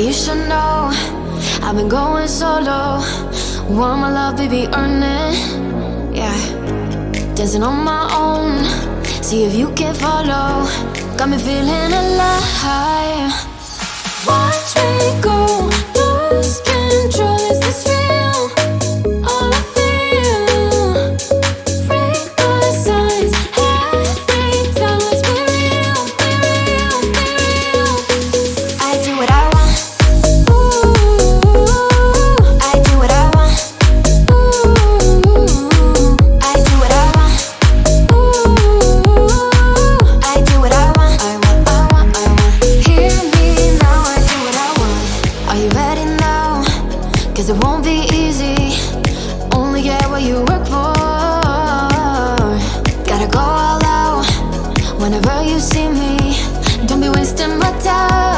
you should know I've been going solo. Want my love, baby, earn it. Yeah, dancing on my own. See if you can follow. Got me feeling alive. Watch me go, lose control. Is this real? All I feel. Break my signs every time. Let's be real, be real, be real. I do what I want. Ooh, I do what I want. Ooh, I do what I want. Ooh, I do what I want. I want, I want, I want. Hear me now, I do what I want. Are you ready now? 'Cause it won't be easy. Only get what you work for. Gotta go all out whenever you see me. Don't be wasting my time.